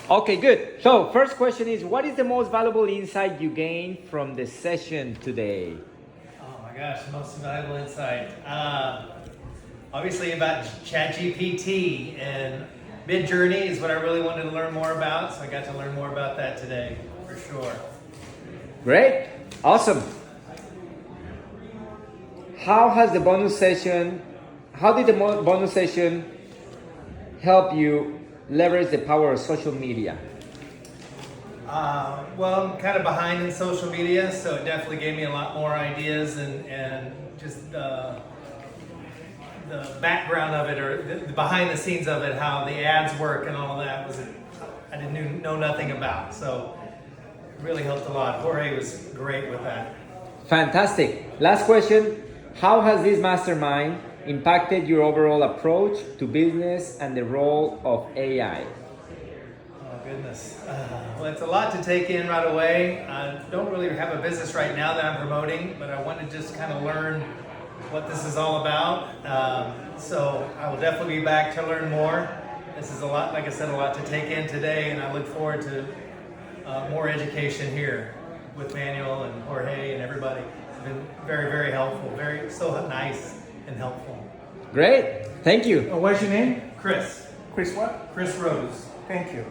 Okay, good. So, first question is, what is the most valuable insight you gained from the session today? Oh my gosh, most valuable insight. Obviously about ChatGPT and Midjourney is what I really wanted to learn more about, so I got to learn more about that today, for sure. Great. Awesome. How did the bonus session help you leverage the power of social media? Well, I'm kind of behind in social media, so it definitely gave me a lot more ideas and just the background of it, or the behind the scenes of it, how the ads work and all that I didn't know nothing about. So it really helped a lot. Jorge was great with that. Fantastic. Last question. How has this mastermind impacted your overall approach to business and the role of AI? Oh, goodness. Well, it's a lot to take in right away. I don't really have a business right now that I'm promoting, but I want to just kind of learn what this is all about. So I will definitely be back to learn more. This is a lot, like I said, a lot to take in today, and I look forward to more education here with Manuel and Jorge and everybody. It's been very, very helpful, so nice and helpful. Great. Thank you. What's your name? Chris Chris what? Rose. Thank you.